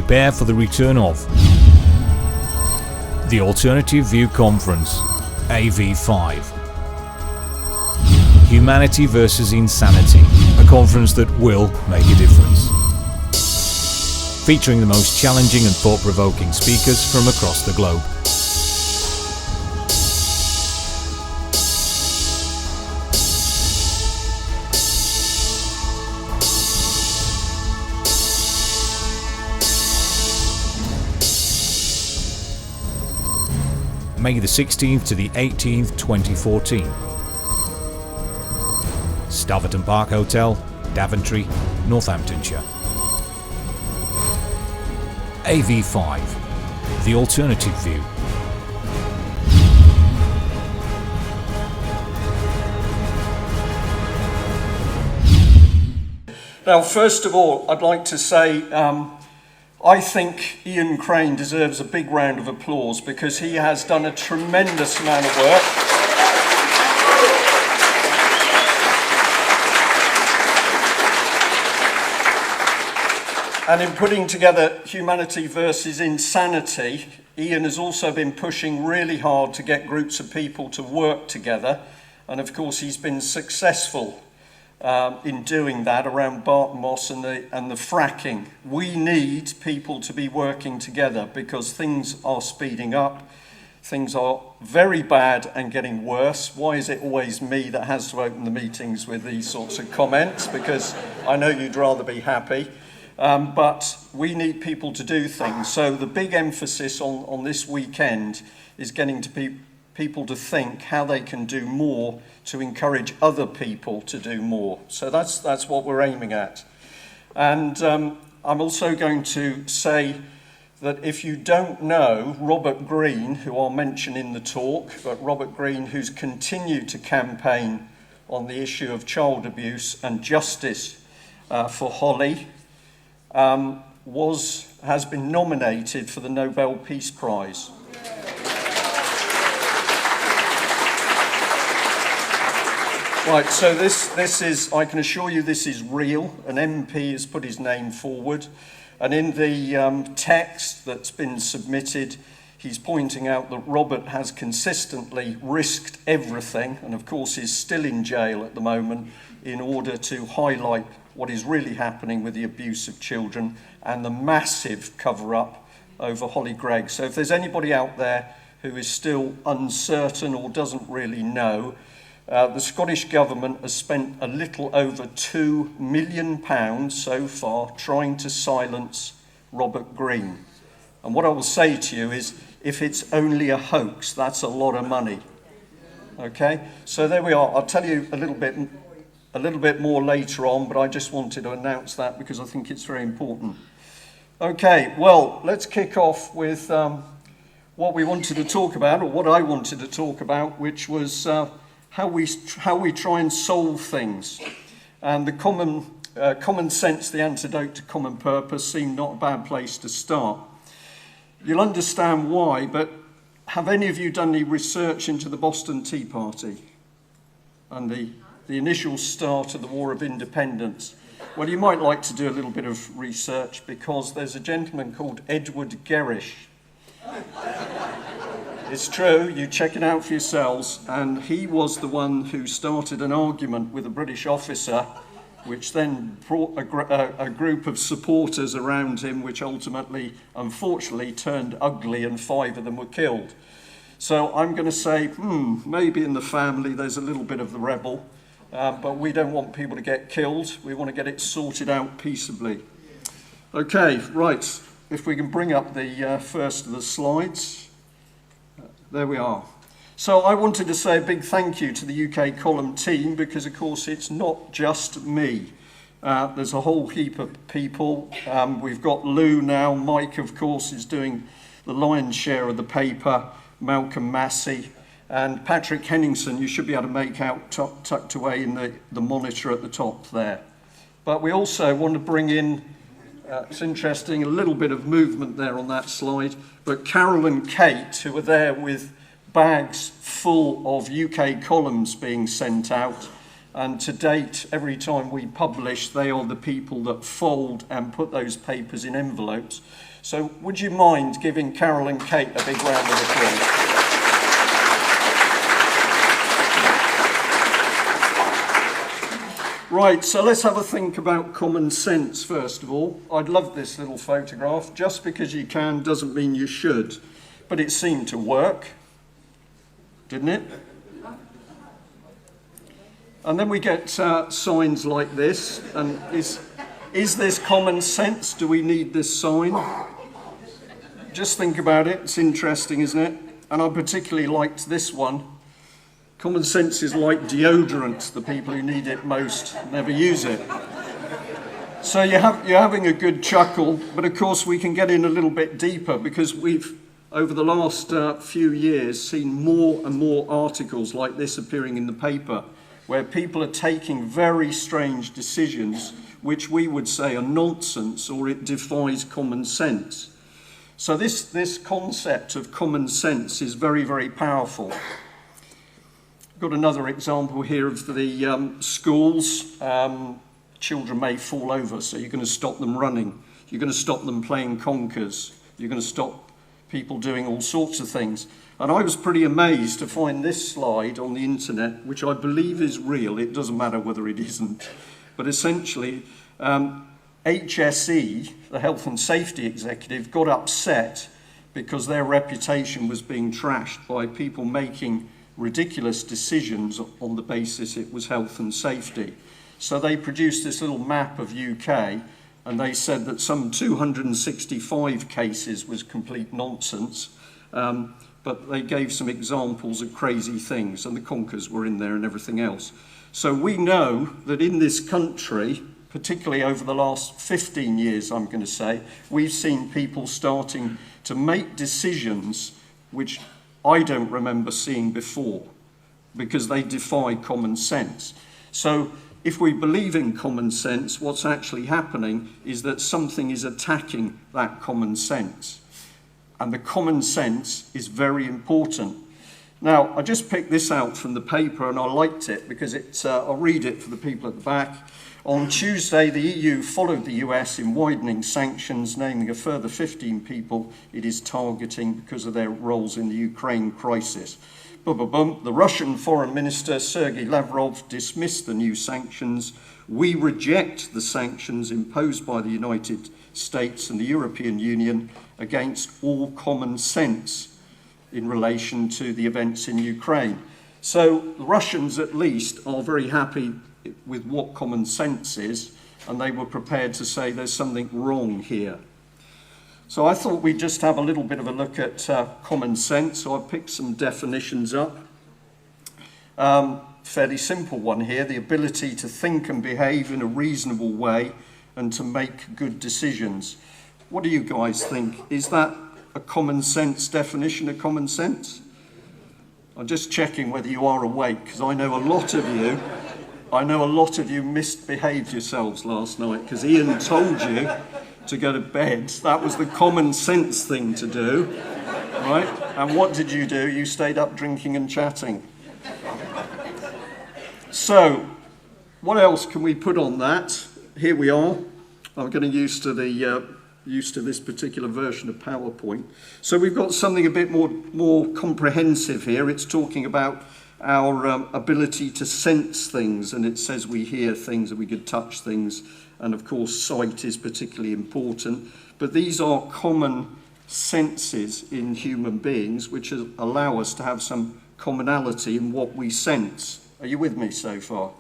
prepare for the return of the Alternative View Conference, AV5. Humanity versus Insanity, a conference that will make a difference. Featuring the most challenging and thought-provoking speakers from across the globe. May the 16th to the 18th, 2014. Staverton Park Hotel, Daventry, Northamptonshire. AV5, the Alternative View. Now, first of all, I'd like to say I think Ian Crane deserves a big round of applause because he has done a tremendous amount of work. And in putting together Humanity versus Insanity, Ian has also been pushing really hard to get groups of people to work together. And of course, he's been successful in doing that around Barton Moss and the fracking. We need people to be working together because things are speeding up. Things are very bad and getting worse. Why is it always me that has to open the meetings with these sorts of comments? Because I know you'd rather be happy. But we need people to do things. So the big emphasis on this weekend is getting to people to think how they can do more to encourage other people to do more. So that's what we're aiming at. And I'm also going to say that if you don't know Robert Green, who I'll mention in the talk, but Robert Green, who's continued to campaign on the issue of child abuse and justice for Holly, has been nominated for the Nobel Peace Prize. Right, so this is, I can assure you this is real. An MP has put his name forward, and in the text that's been submitted, he's pointing out that Robert has consistently risked everything, and of course is still in jail at the moment, in order to highlight what is really happening with the abuse of children and the massive cover-up over Holly Gregg. So if there's anybody out there who is still uncertain or doesn't really know, the Scottish Government has spent a little over £2 million so far trying to silence Robert Green. And what I will say to you is, if it's only a hoax, that's a lot of money. Okay? So there we are. I'll tell you a little bit more later on, but I just wanted to announce that because I think it's very important. Okay, well, let's kick off with what we wanted to talk about, or what I wanted to talk about, which was how we try and solve things. And the common sense, the antidote to common purpose, seemed not a bad place to start. You'll understand why, but have any of you done any research into the Boston Tea Party and the initial start of the War of Independence? Well, you might like to do a little bit of research because there's a gentleman called Edward Gerrish. It's true, you check it out for yourselves, and he was the one who started an argument with a British officer, which then brought a group of supporters around him, which ultimately, unfortunately, turned ugly, and 5 of them were killed. So I'm going to say, maybe in the family there's a little bit of the rebel, but we don't want people to get killed. We want to get it sorted out peaceably. Okay, right, if we can bring up the first of the slides. There we are. So I wanted to say a big thank you to the UK column team because, of course, it's not just me. There's a whole heap of people. We've got Lou now. Mike, of course, is doing the lion's share of the paper. Malcolm Massey. And Patrick Henningson, you should be able to make out tucked away in the monitor at the top there. But we also want to bring in, it's interesting, a little bit of movement there on that slide, but Carol and Kate, who were there with bags full of UK columns being sent out, And to date, every time we publish, they are the people that fold and put those papers in envelopes. So would you mind giving Carol and Kate a big round of applause? Right, so let's have a think about common sense first of all. I'd love this little photograph. Just because you can doesn't mean you should. But it seemed to work, didn't it? And then we get signs like this. And is this common sense? Do we need this sign? Just think about it. It's interesting, isn't it? And I particularly liked this one. Common sense is like deodorant. The people who need it most never use it. So you're having a good chuckle, but of course we can get in a little bit deeper because we've, over the last few years, seen more and more articles like this appearing in the paper where people are taking very strange decisions which we would say are nonsense or it defies common sense. So this concept of common sense is very, very powerful. Got another example here of the schools. Children may fall over, so you're going to stop them running. You're going to stop them playing conkers. You're going to stop people doing all sorts of things. And I was pretty amazed to find this slide on the internet, which I believe is real. It doesn't matter whether it isn't. But essentially, HSE, the Health and Safety Executive, got upset because their reputation was being trashed by people making ridiculous decisions on the basis it was health and safety. So they produced this little map of UK and they said that some 265 cases was complete nonsense, but they gave some examples of crazy things and the conkers were in there and everything else. So we know that in this country, particularly over the last 15 years, I'm going to say, we've seen people starting to make decisions which I don't remember seeing before because they defy common sense. So if we believe in common sense, what's actually happening is that something is attacking that common sense. And the common sense is very important. Now, I just picked this out from the paper and I liked it because I'll read it for the people at the back. On Tuesday, the EU followed the US in widening sanctions, naming a further 15 people it is targeting because of their roles in the Ukraine crisis. The Russian Foreign Minister Sergei Lavrov dismissed the new sanctions. We reject the sanctions imposed by the United States and the European Union against all common sense in relation to the events in Ukraine. So the Russians at least are very happy with what common sense is, and they were prepared to say there's something wrong here. So I thought we'd just have a little bit of a look at common sense. So I've picked some definitions up. Fairly simple one here: the ability to think and behave in a reasonable way and to make good decisions. What do you guys think? Is that a common sense definition of common sense? I'm just checking whether you are awake, because I know a lot of you misbehaved yourselves last night because Ian told you to go to bed. That was the common sense thing to do, right? And what did you do? You stayed up drinking and chatting. So, what else can we put on that? Here we are. I'm getting used to this particular version of PowerPoint. So we've got something a bit more comprehensive here. It's talking about our ability to sense things, and it says we hear things and we could touch things, and of course sight is particularly important. But these are common senses in human beings which allow us to have some commonality in what we sense. Are you with me so far?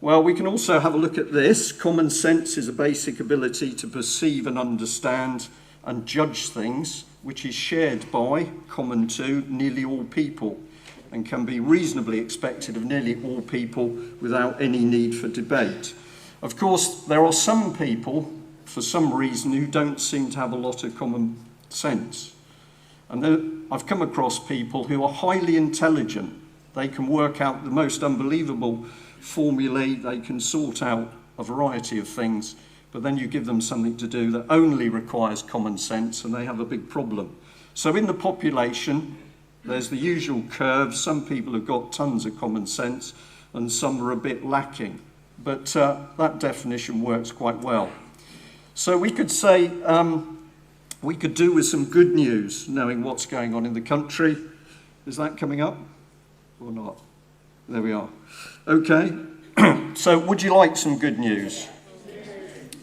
Well, we can also have a look at this. Common sense is a basic ability to perceive and understand and judge things, which is shared by, common to, nearly all people, and can be reasonably expected of nearly all people without any need for debate. Of course, there are some people, for some reason, who don't seem to have a lot of common sense. And then I've come across people who are highly intelligent. They can work out the most unbelievable formulae, they can sort out a variety of things, but then you give them something to do that only requires common sense and they have a big problem. So in the population, there's the usual curve. Some people have got tons of common sense, and some are a bit lacking. But that definition works quite well. So we could say, we could do with some good news, knowing what's going on in the country. Is that coming up or not? There we are. Okay, so would you like some good news?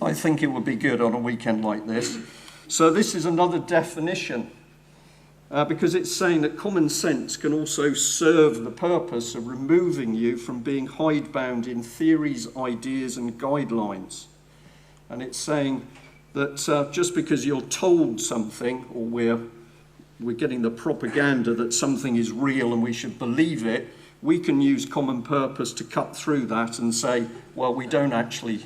I think it would be good on a weekend like this. So this is another definition, because it's saying that common sense can also serve the purpose of removing you from being hidebound in theories, ideas, and guidelines. And it's saying that just because you're told something, or we're getting the propaganda that something is real and we should believe it, we can use common purpose to cut through that and say, well, we don't actually...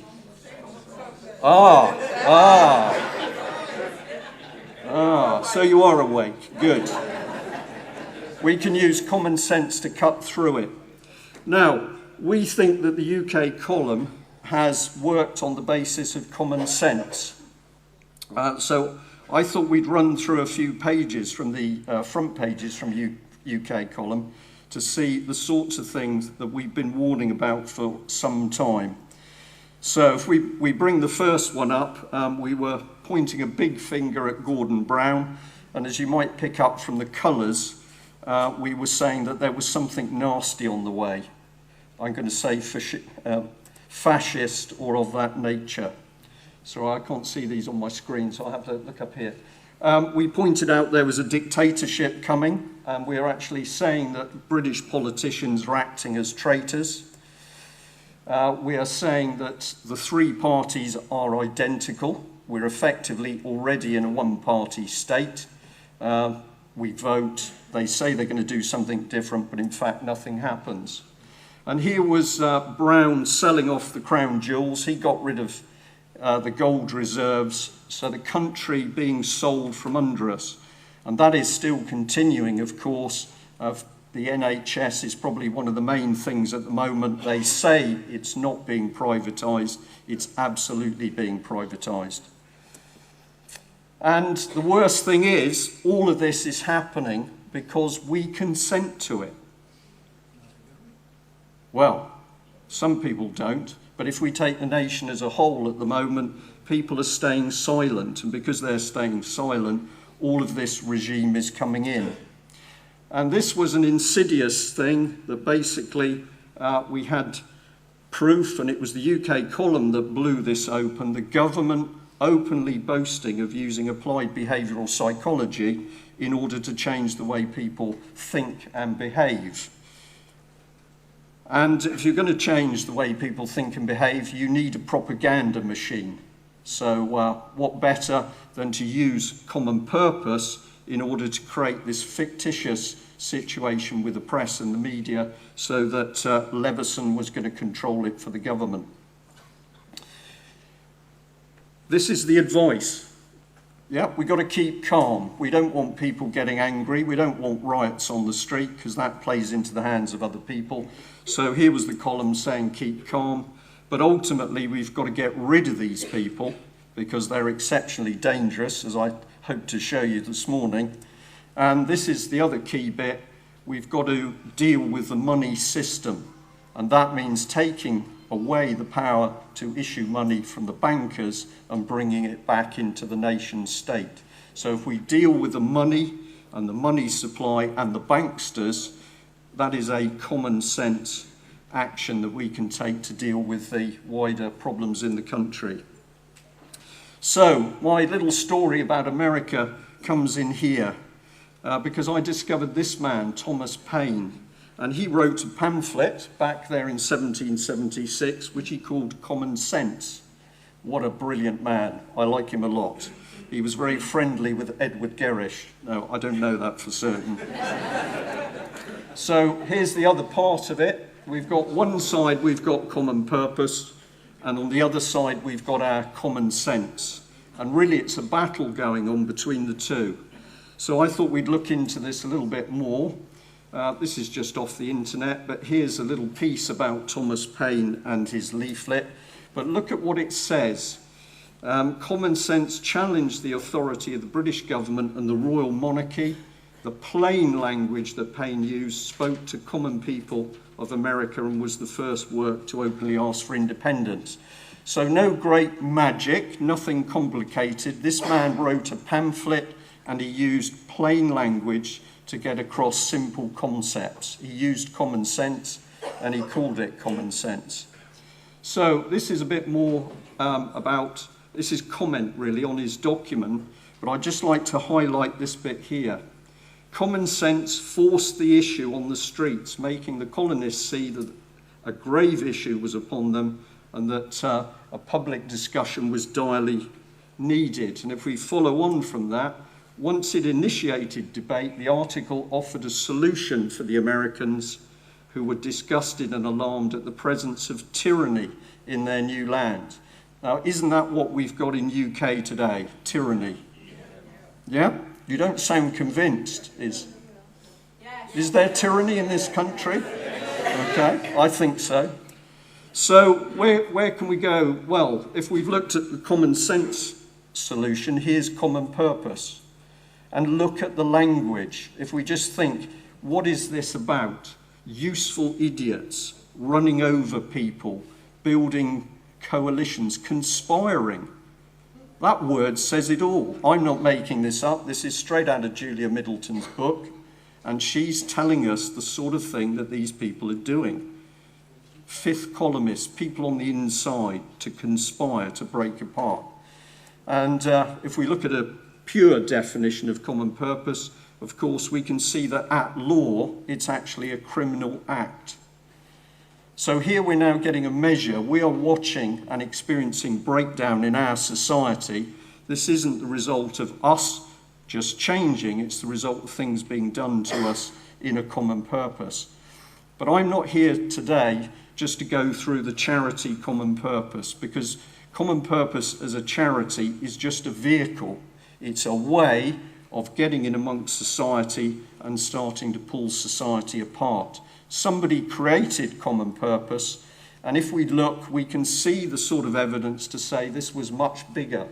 So you are awake. Good. We can use common sense to cut through it. Now, we think that the UK column has worked on the basis of common sense. So I thought we'd run through a few pages from the front pages from UK column to see the sorts of things that we've been warning about for some time. So if we bring the first one up, we were pointing a big finger at Gordon Brown, and as you might pick up from the colours, we were saying that there was something nasty on the way. I'm going to say fascist or of that nature. So I can't see these on my screen, so I have to look up here. We pointed out there was a dictatorship coming, and we are actually saying that British politicians are acting as traitors. We are saying that the three parties are identical. We're effectively already in a one-party state. We vote, they say they're going to do something different, but in fact nothing happens. And here was Brown selling off the crown jewels. He got rid of the gold reserves, so the country being sold from under us. And that is still continuing, of course. The NHS is probably one of the main things at the moment. They say it's not being privatised. It's absolutely being privatised. And the worst thing is, all of this is happening because we consent to it. Well, some people don't, but if we take the nation as a whole at the moment, people are staying silent, and because they're staying silent, all of this regime is coming in. And this was an insidious thing that basically we had proof, and it was the UK column that blew this open, the government openly boasting of using applied behavioural psychology in order to change the way people think and behave. And if you're going to change the way people think and behave, you need a propaganda machine. So what better than to use common purpose in order to create this fictitious situation with the press and the media so that Leveson was going to control it for the government. This is the advice. Yeah, we've got to keep calm. We don't want people getting angry. We don't want riots on the street because that plays into the hands of other people. So here was the column saying keep calm. But ultimately, we've got to get rid of these people because they're exceptionally dangerous, as I hope to show you this morning. And this is the other key bit. We've got to deal with the money system. And that means taking away the power to issue money from the bankers and bringing it back into the nation state. So if we deal with the money and the money supply and the banksters, that is a common sense action that we can take to deal with the wider problems in the country. So my little story about America comes in here because I discovered this man, Thomas Paine, and he wrote a pamphlet back there in 1776, which he called Common Sense. What a brilliant man. I like him a lot. He was very friendly with Edward Gerrish. No, I don't know that for certain. So here's the other part of it. We've got one side, we've got common purpose, and on the other side, we've got our common sense. And really, it's a battle going on between the two. So I thought we'd look into this a little bit more. This is just off the internet, but here's a little piece about Thomas Paine and his leaflet. But look at what it says. Common sense challenged the authority of the British government and the royal monarchy. The plain language that Paine used spoke to common people of America and was the first work to openly ask for independence. So no great magic, nothing complicated. This man wrote a pamphlet and he used plain language to get across simple concepts. He used common sense and he called it common sense. So this is a bit more this is comment really on his document, but I'd just like to highlight this bit here. Common sense forced the issue on the streets, making the colonists see that a grave issue was upon them and that a public discussion was direly needed. And if we follow on from that, once it initiated debate, the article offered a solution for the Americans who were disgusted and alarmed at the presence of tyranny in their new land. Now, isn't that what we've got in UK today? Tyranny. Yeah? You don't sound convinced. Is there tyranny in this country? Okay, I think so. So where can we go? Well, if we've looked at the common sense solution, here's common purpose. And look at the language. If we just think, what is this about? Useful idiots, running over people, building coalitions, conspiring. That word says it all. I'm not making this up. This is straight out of Julia Middleton's book. And she's telling us the sort of thing that these people are doing. Fifth columnists, people on the inside, to conspire, to break apart. And if we look at a pure definition of common purpose, of course, we can see that at law, it's actually a criminal act. So here we're now getting a measure. We are watching and experiencing breakdown in our society. This isn't the result of us just changing. It's the result of things being done to us in a common purpose. But I'm not here today just to go through the charity common purpose, because common purpose as a charity is just a vehicle. It's a way of getting in amongst society and starting to pull society apart. Somebody created common purpose, and if we look, we can see the sort of evidence to say this was much bigger.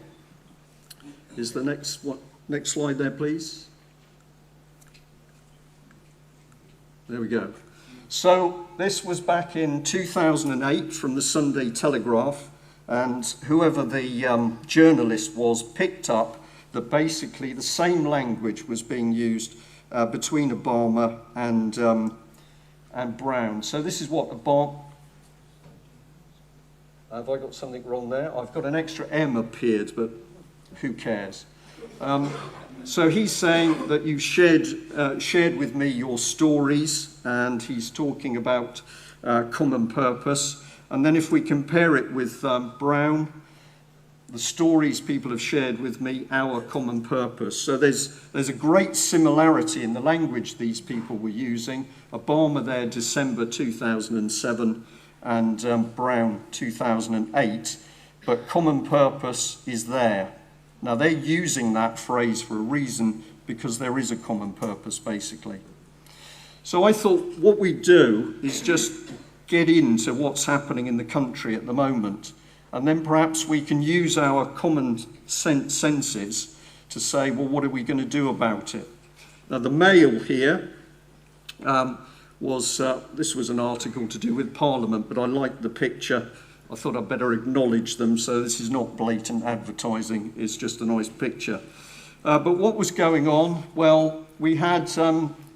Is the next slide there, please? There we go. So this was back in 2008 from the Sunday Telegraph, and whoever the journalist was picked up that basically the same language was being used between Obama and Brown. So this is what Obama... Have I got something wrong there? I've got an extra M appeared, but who cares? So he's saying that you shared with me your stories, and he's talking about common purpose. And then if we compare it with Brown, the stories people have shared with me, our common purpose. So there's a great similarity in the language these people were using. Obama there, December 2007, and Brown 2008. But common purpose is there. Now they're using that phrase for a reason, because there is a common purpose, basically. So I thought what we do is just get into what's happening in the country at the moment. And then perhaps we can use our common senses to say, well, what are we going to do about it? Now, the Mail here this was an article to do with Parliament, but I liked the picture. I thought I'd better acknowledge them, so this is not blatant advertising, it's just a nice picture. But what was going on? Well, we had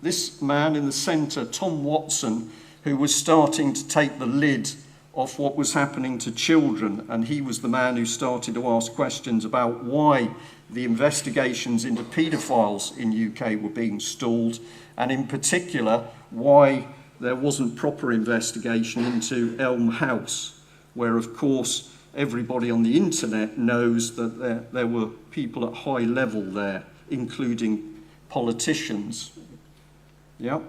this man in the centre, Tom Watson, who was starting to take the lid off what was happening to children, and he was the man who started to ask questions about why the investigations into paedophiles in UK were being stalled, and in particular why there wasn't proper investigation into Elm House, where of course everybody on the internet knows that there were people at high level there, including politicians. Yeah.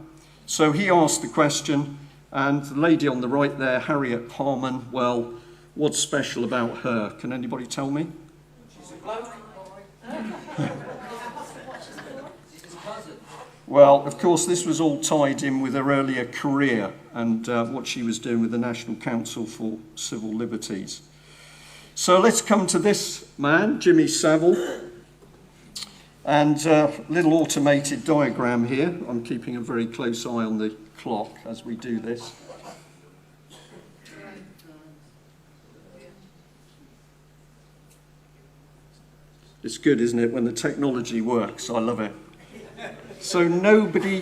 So he asked the question, and the lady on the right there, Harriet Harman, well, what's special about her? Can anybody tell me? She's a bloke. Well, of course, this was all tied in with her earlier career and what she was doing with the National Council for Civil Liberties. So let's come to this man, Jimmy Savile. And a little automated diagram here. I'm keeping a very close eye on the clock as we do this. It's good, isn't it, when the technology works? I love it. So nobody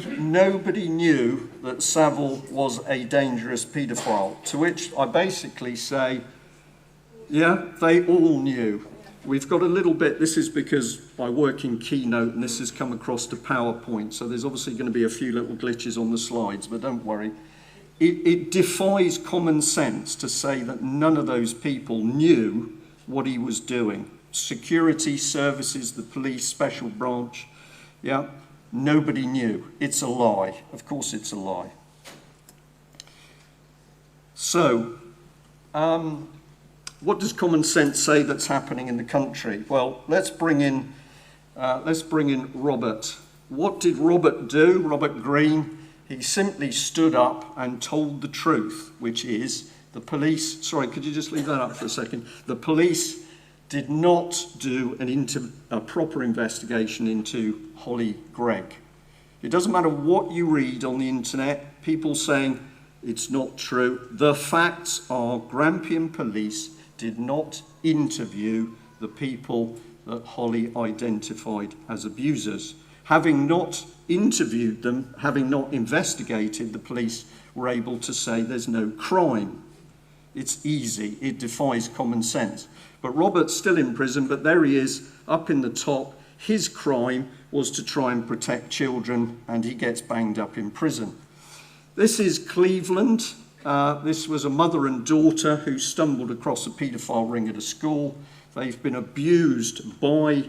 knew that Savile was a dangerous paedophile, to which I basically say, yeah, they all knew. We've got a little bit, this is because I work in Keynote and this has come across to PowerPoint, so there's obviously going to be a few little glitches on the slides, but don't worry. It defies common sense to say that none of those people knew what he was doing. Security services, the police, special branch, yeah, nobody knew. It's a lie. Of course it's a lie. So, what does common sense say that's happening in the country? Well, let's bring in Robert. What did Robert do? Robert Green, he simply stood up and told the truth, which is the police, sorry, could you just leave that up for a second? The police did not do a proper investigation into Holly Gregg. It doesn't matter what you read on the internet, people saying it's not true. The facts are Grampian police did not interview the people that Holly identified as abusers. Having not interviewed them, having not investigated, the police were able to say there's no crime. It's easy, it defies common sense. But Robert's still in prison, but there he is, up in the top. His crime was to try and protect children, and he gets banged up in prison. This is Cleveland. This was a mother and daughter who stumbled across a paedophile ring at a school. They've been abused by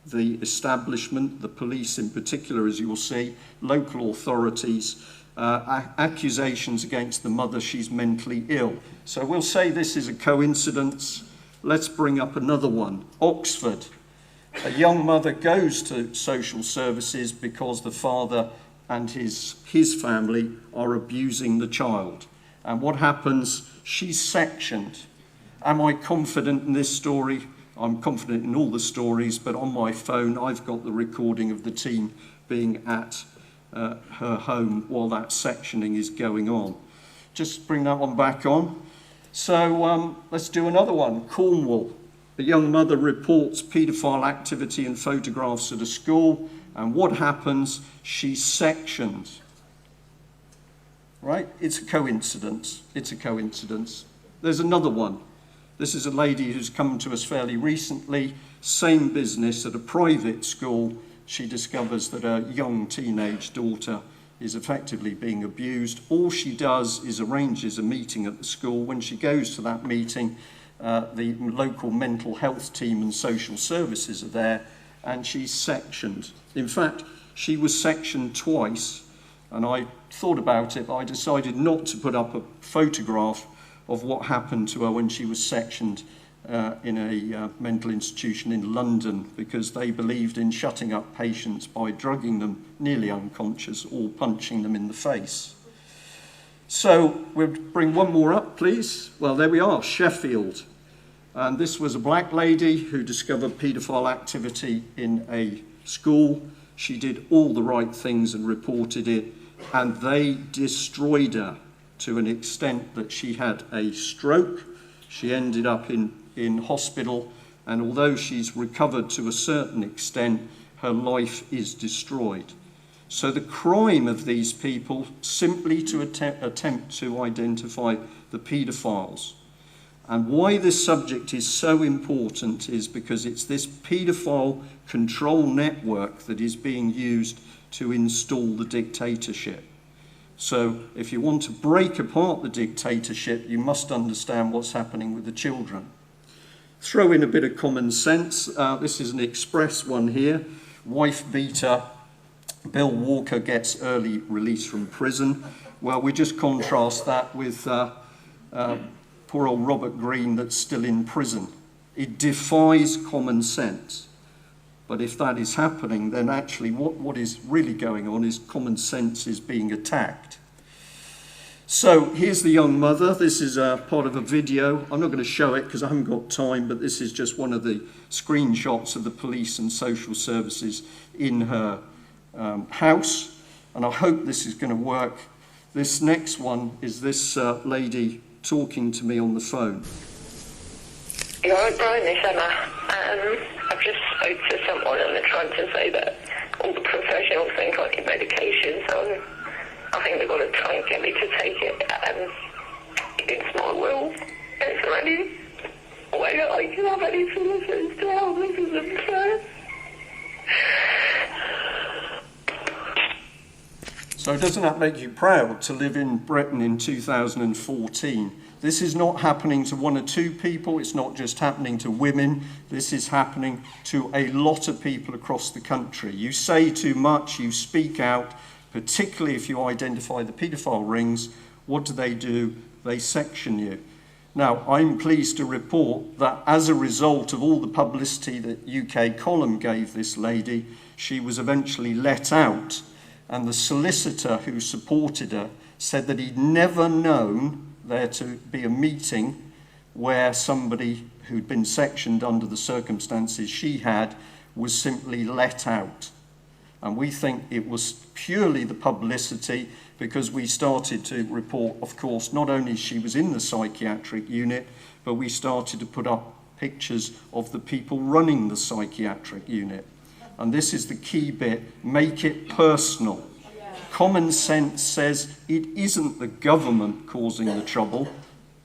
the establishment, the police in particular, as you will see, local authorities, accusations against the mother, she's mentally ill. So we'll say this is a coincidence. Let's bring up another one. Oxford. A young mother goes to social services because the father and his family are abusing the child. And what happens? She's sectioned. Am I confident in this story? I'm confident in all the stories, but on my phone I've got the recording of the team being at her home while that sectioning is going on. Just bring that one back on. So let's do another one. Cornwall. A young mother reports paedophile activity and photographs at a school, and what happens? She's sectioned. Right? It's a coincidence. It's a coincidence. There's another one. This is a lady who's come to us fairly recently. Same business at a private school. She discovers that her young teenage daughter is effectively being abused. All she does is arranges a meeting at the school. When she goes to that meeting, the local mental health team and social services are there, and she's sectioned. In fact, she was sectioned twice, and I thought about it, but I decided not to put up a photograph of what happened to her when she was sectioned in a mental institution in London, because they believed in shutting up patients by drugging them nearly unconscious or punching them in the face. So we'll bring one more up, please. Well, there we are, Sheffield. And this was a black lady who discovered paedophile activity in a school. She did all the right things and reported it, and they destroyed her to an extent that she had a stroke. She ended up in hospital, and although she's recovered to a certain extent, her life is destroyed. So the crime of these people, simply to attempt to identify the paedophiles. And why this subject is so important is because it's this paedophile control network that is being used to install the dictatorship. So if you want to break apart the dictatorship, you must understand what's happening with the children. Throw in a bit of common sense. This is an express one here. Wife beater, Bill Walker gets early release from prison. Well, we just contrast that with poor old Robert Green that's still in prison. It defies common sense. But if that is happening, then actually what is really going on is common sense is being attacked. So here's the young mother. This is part of a video. I'm not going to show it because I haven't got time, but this is just one of the screenshots of the police and social services in her house. And I hope this is going to work. This next one is this lady talking to me on the phone. You're right, Brian, it's Emma. I've just spoke to someone and they're trying to say that all the professionals think I need medication, so I think they've got to try and get me to take it against my will. Is there any way I can have any solutions to help me with them first? So doesn't that make you proud to live in Britain in 2014? This is not happening to one or two people, it's not just happening to women, this is happening to a lot of people across the country. You say too much, you speak out, particularly if you identify the paedophile rings. What do? They section you. Now, I'm pleased to report that as a result of all the publicity that UK Column gave this lady, she was eventually let out, and the solicitor who supported her said that he'd never known there to be a meeting where somebody who'd been sectioned under the circumstances she had was simply let out. And we think it was purely the publicity, because we started to report, of course, not only she was in the psychiatric unit, but we started to put up pictures of the people running the psychiatric unit. And this is the key bit: make it personal. Common sense says it isn't the government causing the trouble,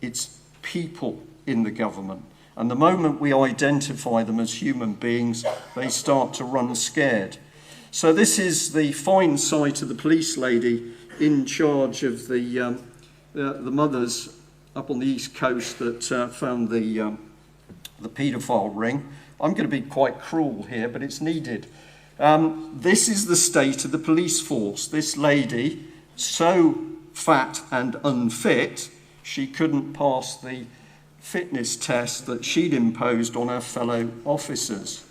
it's people in the government. And the moment we identify them as human beings, they start to run scared. So this is the fine sight of the police lady in charge of the mothers up on the East Coast that found the paedophile ring. I'm going to be quite cruel here, but it's needed. This is the state of the police force. This lady, so fat and unfit, she couldn't pass the fitness test that she'd imposed on her fellow officers.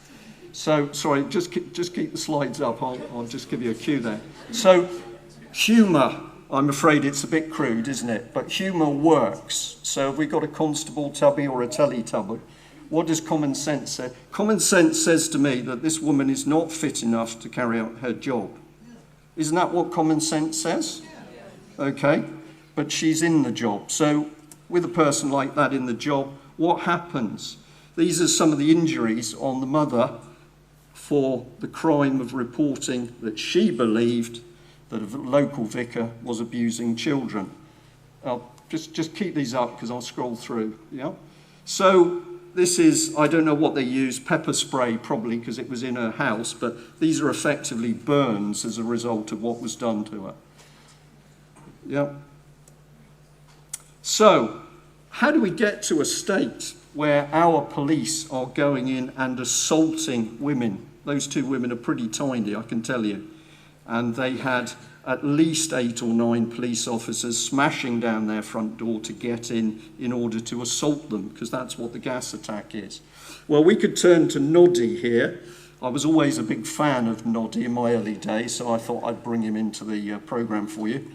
So, sorry, just keep the slides up. I'll just give you a cue there. So, humour, I'm afraid it's a bit crude, isn't it? But humour works. So have we got a constable tubby or a Teletubby? What does common sense say? Common sense says to me that this woman is not fit enough to carry out her job. Isn't that what common sense says? Okay, but she's in the job. So with a person like that in the job, what happens? These are some of the injuries on the mother for the crime of reporting that she believed that a local vicar was abusing children. I'll just keep these up because I'll scroll through. Yeah. So this is, I don't know what they used, pepper spray probably because it was in her house, but these are effectively burns as a result of what was done to her. Yeah. So, how do we get to a state where our police are going in and assaulting women? Those two women are pretty tiny, I can tell you. And they had at least 8 or 9 police officers smashing down their front door to get in order to assault them, because that's what the gas attack is. Well, we could turn to Noddy here. I was always a big fan of Noddy in my early days, so I thought I'd bring him into the programme for you.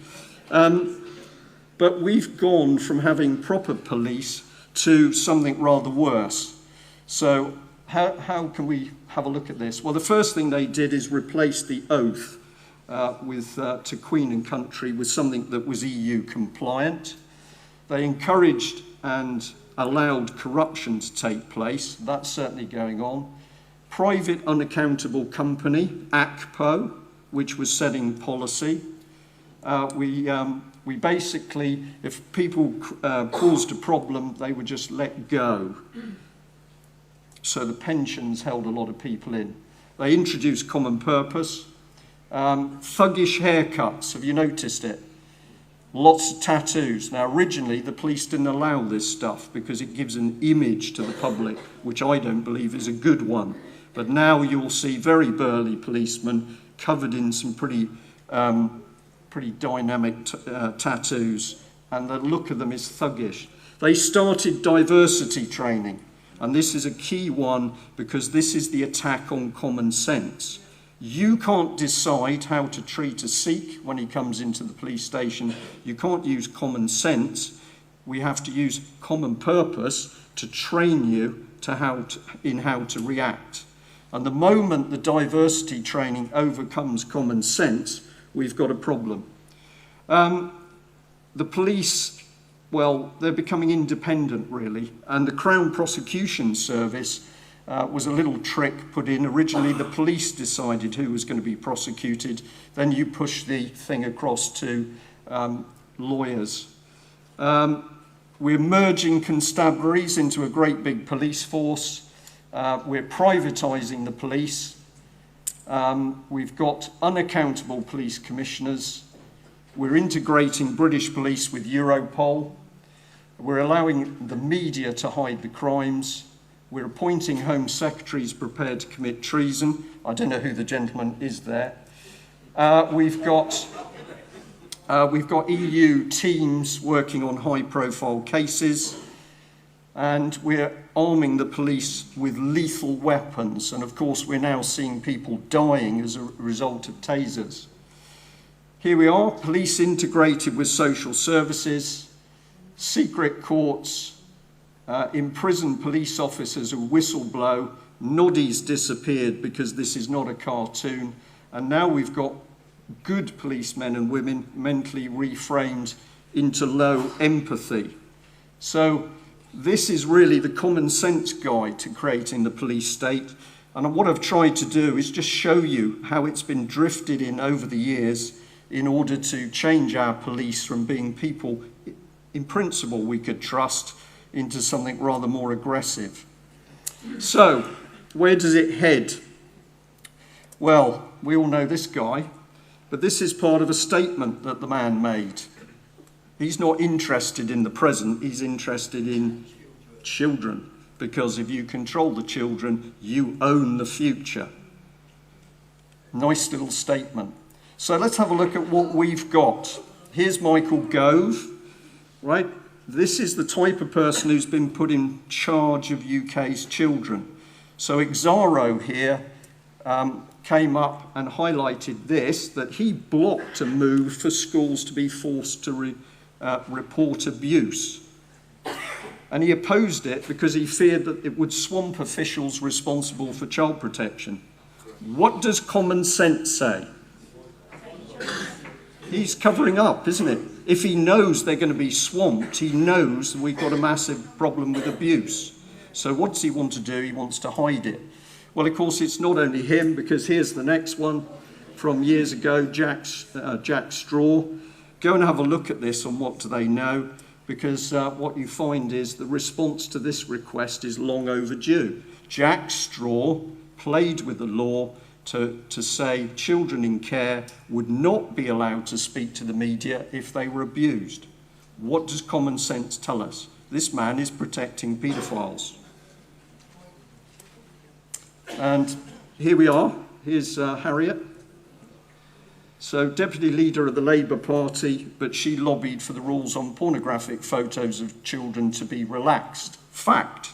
But we've gone from having proper police to something rather worse. So how can we have a look at this? Well, the first thing they did is replace the oath to Queen and Country with something that was EU compliant. They encouraged and allowed corruption to take place. That's certainly going on. Private unaccountable company, ACPO, which was setting policy. We basically, if people caused a problem, they would just let go. So the pensions held a lot of people in. They introduced common purpose. Thuggish haircuts, have you noticed it? Lots of tattoos. Now, originally, the police didn't allow this stuff because it gives an image to the public, which I don't believe is a good one. But now you'll see very burly policemen covered in some pretty dynamic tattoos, and the look of them is thuggish. They started diversity training, and this is a key one because this is the attack on common sense. You can't decide how to treat a Sikh when he comes into the police station. You can't use common sense. We have to use common purpose to train you in how to react. And the moment the diversity training overcomes common sense, we've got a problem. The police, well, they're becoming independent, really. And the Crown Prosecution Service was a little trick put in. Originally, the police decided who was going to be prosecuted. Then you push the thing across to lawyers. We're merging constabularies into a great big police force. We're privatising the police. We've got unaccountable police commissioners. We're integrating British police with Europol. We're allowing the media to hide the crimes. We're appointing Home Secretaries prepared to commit treason. I don't know who the gentleman is there. We've got EU teams working on high-profile cases, and we're arming the police with lethal weapons. And of course, we're now seeing people dying as a result of tasers. Here we are, police integrated with social services, secret courts, imprisoned police officers who whistleblow, noddies disappeared because this is not a cartoon, and now we've got good policemen and women mentally reframed into low empathy. So this is really the common sense guide to creating the police state. And what I've tried to do is just show you how it's been drifted in over the years in order to change our police from being people, in principle, we could trust, into something rather more aggressive. So, where does it head? Well, we all know this guy, but this is part of a statement that the man made. He's not interested in the present, he's interested in children, because if you control the children, you own the future. Nice little statement. So let's have a look at what we've got. Here's Michael Gove, right? This is the type of person who's been put in charge of UK's children. So Exaro here came up and highlighted this, that he blocked a move for schools to be forced to report abuse. And he opposed it because he feared that it would swamp officials responsible for child protection. What does common sense say? He's covering up, isn't it? If he knows they're going to be swamped, he knows that we've got a massive problem with abuse. So what does he want to do? He wants to hide it. Well, of course, it's not only him, because here's the next one from years ago, Jack Straw. Go and have a look at this on What Do They Know, because what you find is the response to this request is long overdue. Jack Straw played with the law to say children in care would not be allowed to speak to the media if they were abused. What does common sense tell us? This man is protecting paedophiles. And here we are. Here's Harriet. So, deputy leader of the Labour Party, but she lobbied for the rules on pornographic photos of children to be relaxed. Fact.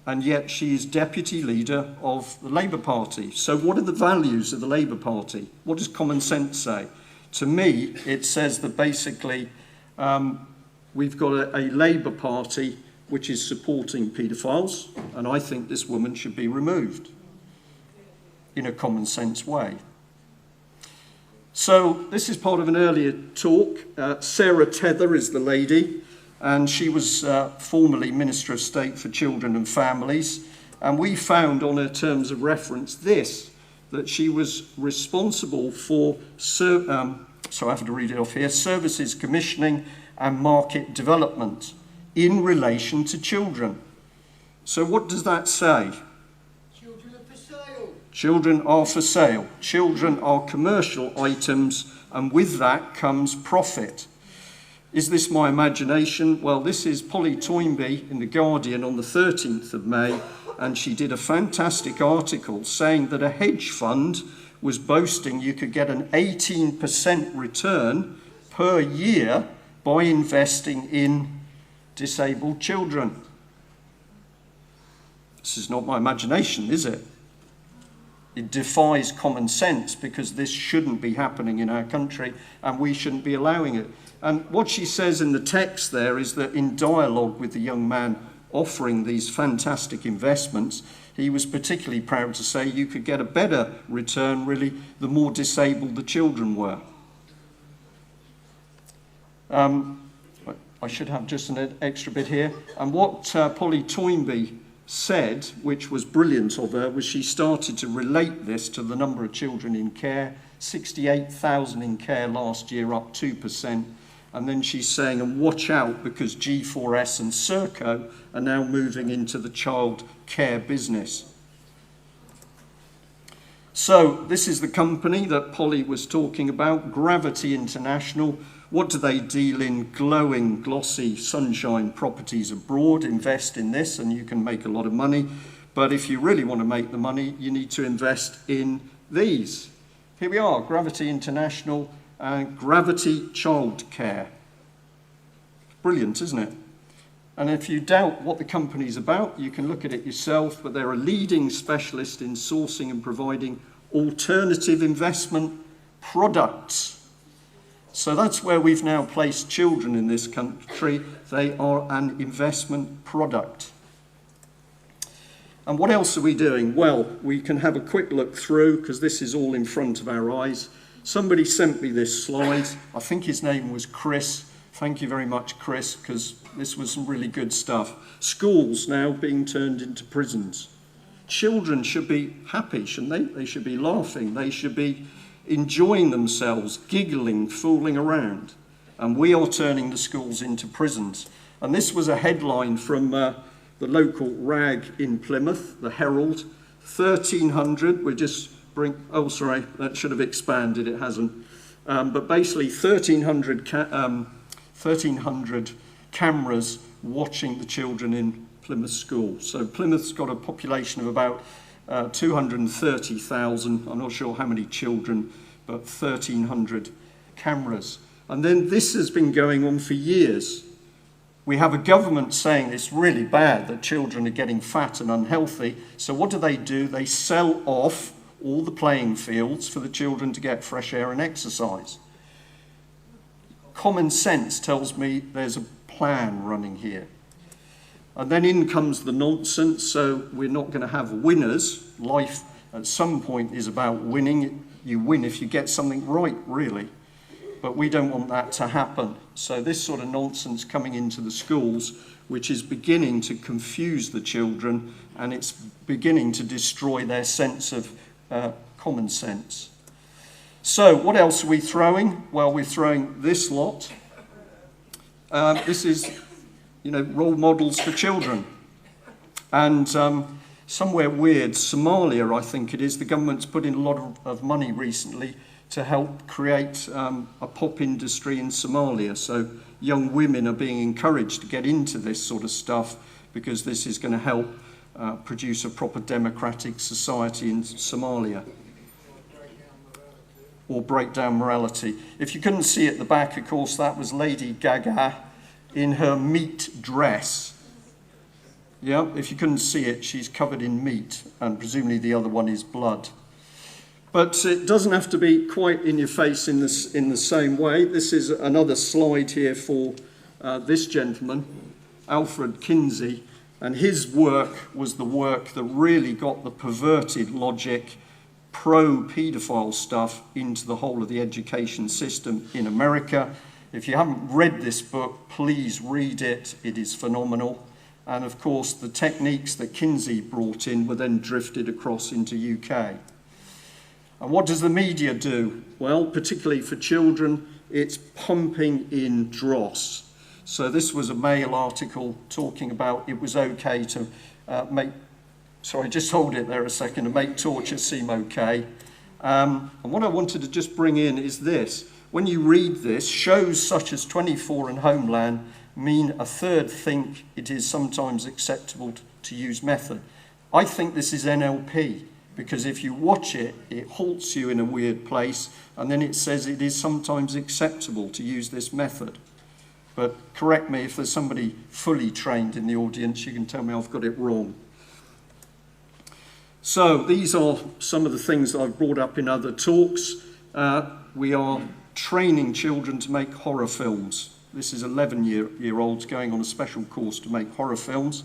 And yet she is deputy leader of the Labour Party. So what are the values of the Labour Party? What does common sense say? To me, it says that basically we've got a Labour Party which is supporting paedophiles, and I think this woman should be removed in a common sense way. So this is part of an earlier talk. Sarah Tether is the lady, and she was formerly Minister of State for Children and Families. And we found on her terms of reference this, that she was responsible for, so I have to read it off here, services commissioning and market development in relation to children. So what does that say? Children are for sale. Children are for sale. Children are commercial items, and with that comes profit. Is this my imagination? Well, this is Polly Toynbee in The Guardian on the 13th of May, and she did a fantastic article saying that a hedge fund was boasting you could get an 18% return per year by investing in disabled children. This is not my imagination, is it? It defies common sense, because this shouldn't be happening in our country and we shouldn't be allowing it. And what she says in the text there is that in dialogue with the young man offering these fantastic investments, he was particularly proud to say you could get a better return, really, the more disabled the children were. I should have just an extra bit here. And what Polly Toynbee said, which was brilliant of her, was she started to relate this to the number of children in care. 68,000 in care last year, up 2%. And then she's saying, and watch out, because G4S and Serco are now moving into the child care business. So this is the company that Polly was talking about, Gravity International. What do they deal in? Glowing, glossy sunshine properties abroad. Invest in this and you can make a lot of money. But if you really want to make the money, you need to invest in these. Here we are, Gravity International and Gravity Childcare. Brilliant, isn't it? And if you doubt what the company's about, you can look at it yourself, but they're a leading specialist in sourcing and providing alternative investment products. So that's where we've now placed children in this country. They are an investment product. And what else are we doing? Well, we can have a quick look through, because this is all in front of our eyes. Somebody sent me this slide. I think his name was Chris. Thank you very much, Chris, because this was some really good stuff. Schools now being turned into prisons. Children should be happy, shouldn't they? They should be laughing. They should be enjoying themselves, giggling, fooling around. And we are turning the schools into prisons. And this was a headline from the local rag in Plymouth, the Herald. 1,300, we just bring, oh sorry, that should have expanded, it hasn't. But basically 1,300 cameras watching the children in Plymouth school. So Plymouth's got a population of about 230,000. I'm not sure how many children, but 1,300 cameras. And then this has been going on for years. We have a government saying it's really bad that children are getting fat and unhealthy. So what do? They sell off all the playing fields for the children to get fresh air and exercise. Common sense tells me there's a plan running here. And then in comes the nonsense, so we're not going to have winners. Life at some point is about winning. You win if you get something right, really. But we don't want that to happen. So this sort of nonsense coming into the schools, which is beginning to confuse the children, and it's beginning to destroy their sense of common sense. So what else are we throwing? Well, we're throwing this lot. This is, role models for children. And somewhere weird, Somalia, I think it is, the government's put in a lot of money recently to help create a pop industry in Somalia. So young women are being encouraged to get into this sort of stuff because this is going to help produce a proper democratic society in Somalia. Or break down morality. If you couldn't see at the back, of course, that was Lady Gaga in her meat dress. Yeah, if you couldn't see it, she's covered in meat, and presumably the other one is blood. But it doesn't have to be quite in your face in the same way. This is another slide here for this gentleman, Alfred Kinsey, and his work was the work that really got the perverted logic, pro-paedophile stuff into the whole of the education system in America. If you haven't read this book, please read it. It is phenomenal. And of course, the techniques that Kinsey brought in were then drifted across into UK. And what does the media do? Well, particularly for children, it's pumping in dross. So this was a Mail article talking about it was okay to just hold it there a second, to make torture seem okay. And what I wanted to just bring in is this. When you read this, shows such as 24 and Homeland mean a third think it is sometimes acceptable to use method. I think this is NLP, because if you watch it, it halts you in a weird place, and then it says it is sometimes acceptable to use this method. But correct me if there's somebody fully trained in the audience, you can tell me I've got it wrong. So these are some of the things that I've brought up in other talks. We are training children to make horror films. This is 11-year-olds going on a special course to make horror films.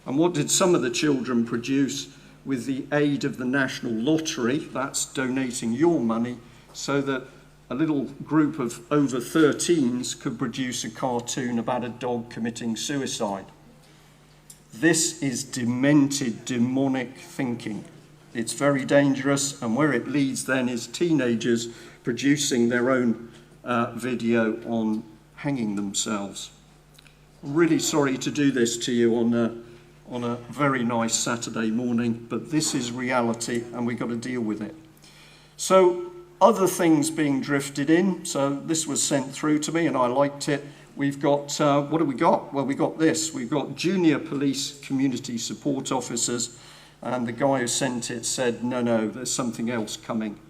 And what did some of the children produce with the aid of the National Lottery? That's donating your money so that a little group of over 13s could produce a cartoon about a dog committing suicide. This is demented, demonic thinking. It's very dangerous, and where it leads then is teenagers producing their own video on hanging themselves. I'm really sorry to do this to you on a very nice Saturday morning, but this is reality and we've got to deal with it. So other things being drifted in. So this was sent through to me and I liked it. We've got, what have we got? Well, we got this. We've got junior police community support officers, and the guy who sent it said, no, there's something else coming.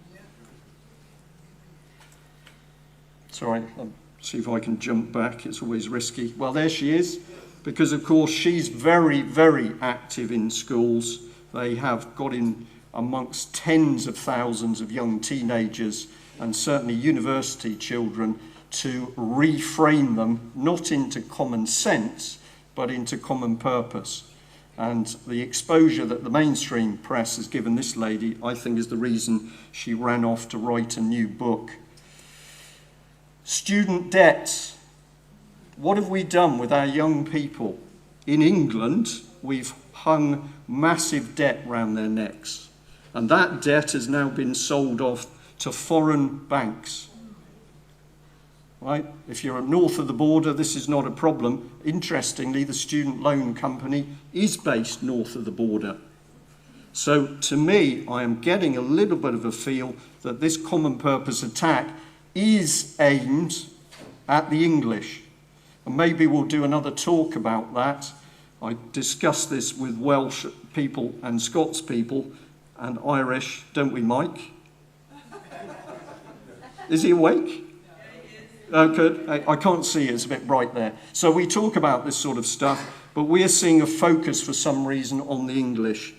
Sorry, I'll see if I can jump back. It's always risky. Well, there she is, because of course she's very, very active in schools. They have got in amongst tens of thousands of young teenagers and certainly university children to reframe them, not into common sense, but into common purpose. And the exposure that the mainstream press has given this lady, I think, is the reason she ran off to write a new book. Student debts. What have we done with our young people? In England, we've hung massive debt round their necks. And that debt has now been sold off to foreign banks. Right? If you're north of the border, this is not a problem. Interestingly, the student loan company is based north of the border. So to me, I am getting a little bit of a feel that this common purpose attack is aimed at the English. And maybe we'll do another talk about that. I discussed this with Welsh people and Scots people and Irish, don't we, Mike? Is he awake? Oh, good. I can't see, it's a bit bright there. So we talk about this sort of stuff, but we're seeing a focus for some reason on the English.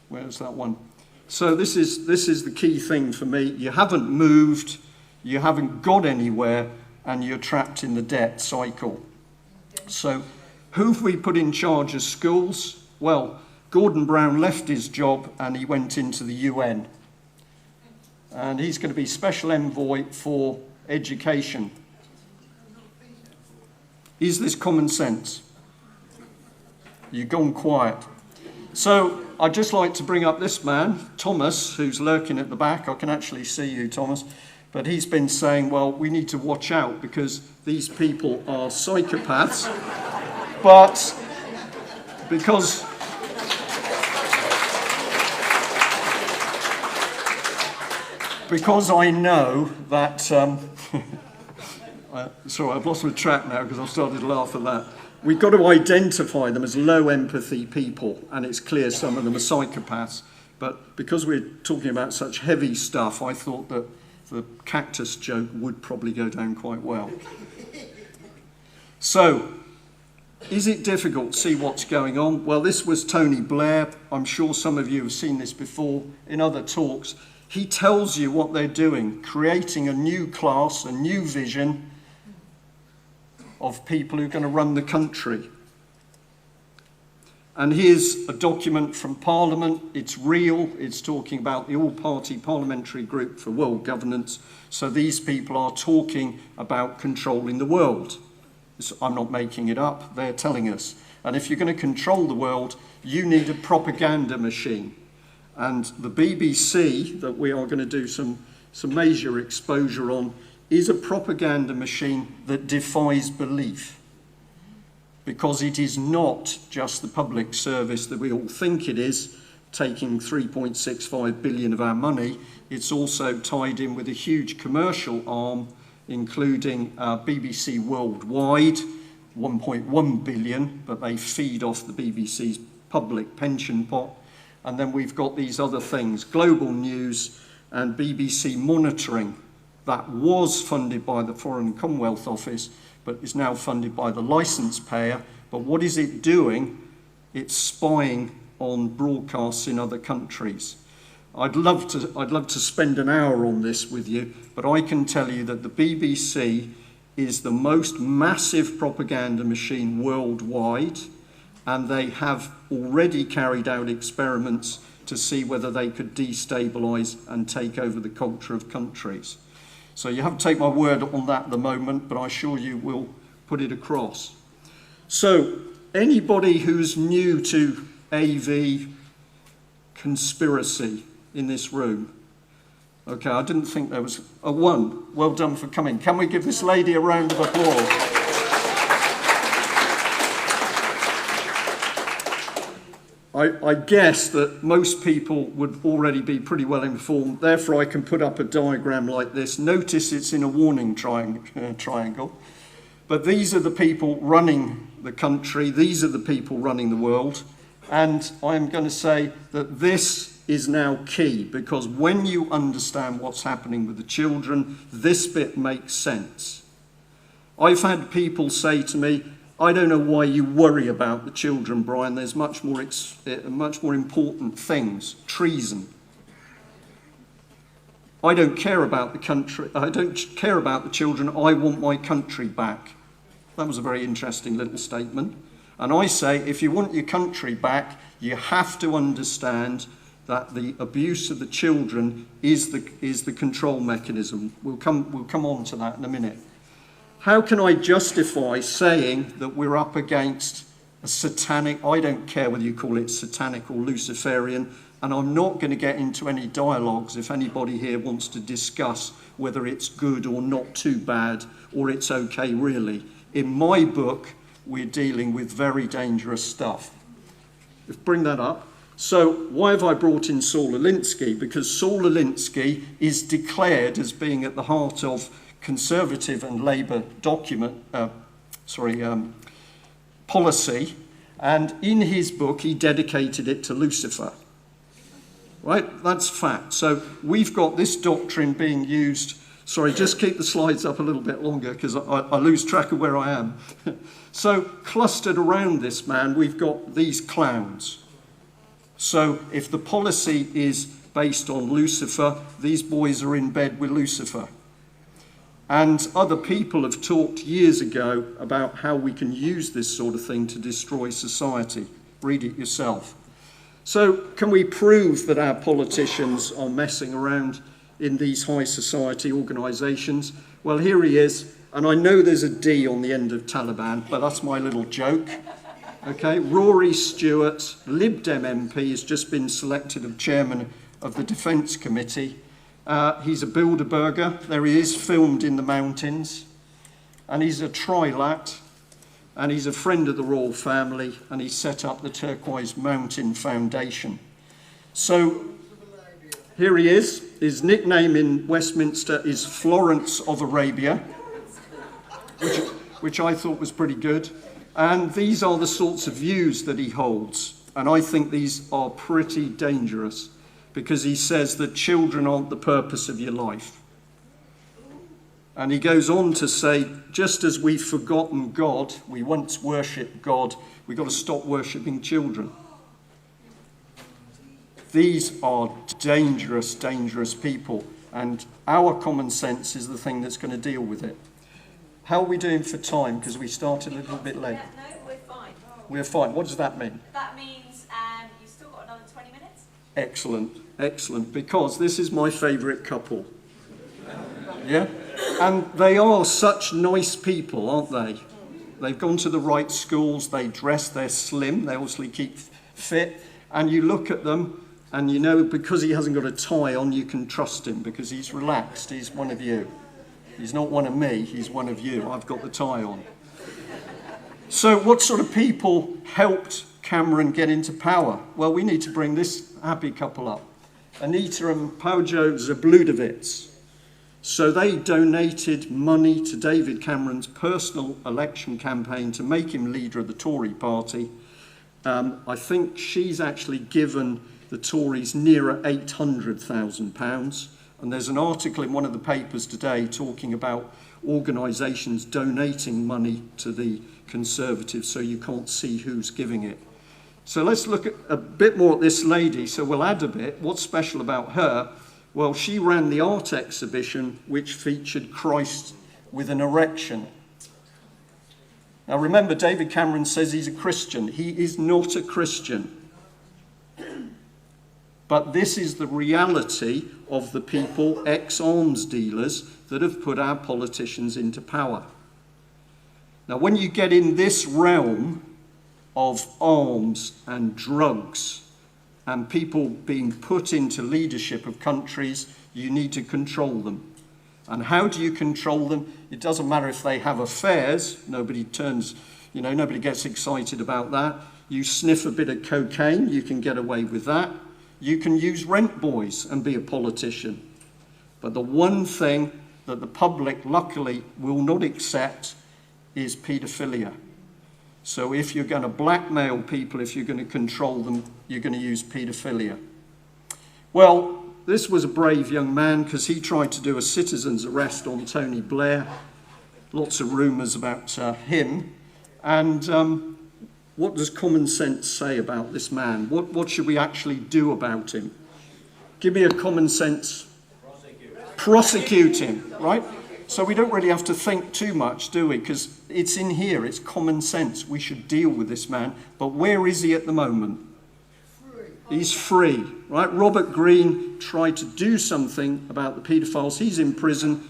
Where's that one? So this is the key thing for me. You haven't moved, you haven't got anywhere, and you're trapped in the debt cycle. So who have we put in charge of schools? Well, Gordon Brown left his job and he went into the UN. And he's going to be special envoy for education. Is this common sense? You've gone quiet. So I'd just like to bring up this man, Thomas, who's lurking at the back. I can actually see you, Thomas. But he's been saying, well, we need to watch out because these people are psychopaths. But because I know that, sorry, I've lost my track now because I've started to laugh at that. We've got to identify them as low empathy people, and it's clear some of them are psychopaths. But because we're talking about such heavy stuff, I thought that the cactus joke would probably go down quite well. So, is it difficult to see what's going on? Well, this was Tony Blair. I'm sure some of you have seen this before in other talks. He tells you what they're doing, creating a new class, a new vision of people who are going to run the country. And here's a document from Parliament. It's real. It's talking about the all-party parliamentary group for world governance. So these people are talking about controlling the world. I'm not making it up. They're telling us. And if you're going to control the world, you need a propaganda machine. And the BBC, that we are going to do some major exposure on, is a propaganda machine that defies belief. Because it is not just the public service that we all think it is, taking 3.65 billion of our money. It's also tied in with a huge commercial arm, including BBC Worldwide, 1.1 billion, but they feed off the BBC's public pension pot. And then we've got these other things, Global News and BBC Monitoring, that was funded by the Foreign Commonwealth Office, but is now funded by the licence payer. But what is it doing? It's spying on broadcasts in other countries. I'd love to spend an hour on this with you, but I can tell you that the BBC is the most massive propaganda machine worldwide, and they have already carried out experiments to see whether they could destabilise and take over the culture of countries. So you have to take my word on that at the moment, but I assure you we'll put it across. So Anybody who's new to AV conspiracy in this room? Okay, I didn't think there was a one. Well done for coming. Can we give this lady a round of applause? I guess that most people would already be pretty well informed. Therefore, I can put up a diagram like this. Notice it's in a warning triangle. But these are the people running the country. These are the people running the world. And I'm going to say that this is now key, because when you understand what's happening with the children, this bit makes sense. I've had people say to me, I don't know why you worry about the children, Brian. There's much more important things. Treason. I don't care about the country. I don't care about the children. I want my country back. That was a very interesting little statement. And I say, if you want your country back, you have to understand that the abuse of the children is the control mechanism. We'll come on to that in a minute. How can I justify saying that we're up against a satanic, I don't care whether you call it satanic or Luciferian, and I'm not going to get into any dialogues if anybody here wants to discuss whether it's good or not too bad, or it's okay really. In my book, we're dealing with very dangerous stuff. Bring that up. So why have I brought in Saul Alinsky? Because Saul Alinsky is declared as being at the heart of Conservative and Labour policy, and in his book he dedicated it to Lucifer. Right, that's fact. So we've got this doctrine being used. Sorry, just keep the slides up a little bit longer because I lose track of where I am. So clustered around this man, we've got these clowns. So if the policy is based on Lucifer, these boys are in bed with Lucifer. And other people have talked years ago about how we can use this sort of thing to destroy society. Read it yourself. So can we prove that our politicians are messing around in these high society organisations? Well, here he is. And I know there's a D on the end of Taliban, but that's my little joke. Okay, Rory Stewart, Lib Dem MP, has just been selected as chairman of the Defence Committee. He's a Bilderberger. There he is, filmed in the mountains. And he's a trilat. And he's a friend of the royal family. And he set up the Turquoise Mountain Foundation. So here he is. His nickname in Westminster is Florence of Arabia, which I thought was pretty good. And these are the sorts of views that he holds. And I think these are pretty dangerous, because he says that children aren't the purpose of your life. And he goes on to say, just as we've forgotten God, we once worshipped God, we've got to stop worshipping children. These are dangerous, dangerous people, and our common sense is the thing that's going to deal with it. How are we doing for time? Because we started a little bit late. No, we're fine. We're fine. What does that mean? That means you've still got another 20 minutes. Excellent, excellent, because this is my favourite couple. Yeah? And they are such nice people, aren't they? They've gone to the right schools, they dress, they're slim, they obviously keep fit, and you look at them, and you know, because he hasn't got a tie on, you can trust him, because he's relaxed, he's one of you. He's not one of me, he's one of you. I've got the tie on. So what sort of people helped Cameron get into power? Well, we need to bring this happy couple up. Anita and Paujo Zabludowicz. So they donated money to David Cameron's personal election campaign to make him leader of the Tory party. I think she's actually given the Tories nearer £800,000. And there's an article in one of the papers today talking about organisations donating money to the Conservatives, so you can't see who's giving it. So let's look at a bit more at this lady. So we'll add a bit. What's special about her? Well, she ran the art exhibition which featured Christ with an erection. Now remember, David Cameron says he's a Christian. He is not a Christian. But this is the reality of the people, ex-arms dealers, that have put our politicians into power. Now, when you get in this realm, of arms and drugs and people being put into leadership of countries, you need to control them. And how do you control them? It doesn't matter if they have affairs. Nobody gets excited about that. You sniff a bit of cocaine, you can get away with that. You can use rent boys and be a politician. But the one thing that the public, luckily, will not accept is paedophilia. So if you're going to blackmail people, if you're going to control them, you're going to use paedophilia. Well, this was a brave young man because he tried to do a citizen's arrest on Tony Blair. Lots of rumours about him. And what does common sense say about this man? What should we actually do about him? Give me a common sense. Prosecute him, right? So we don't really have to think too much, do we? Because it's in here, it's common sense. We should deal with this man. But where is he at the moment? He's free, right? Robert Greene tried to do something about the paedophiles. He's in prison.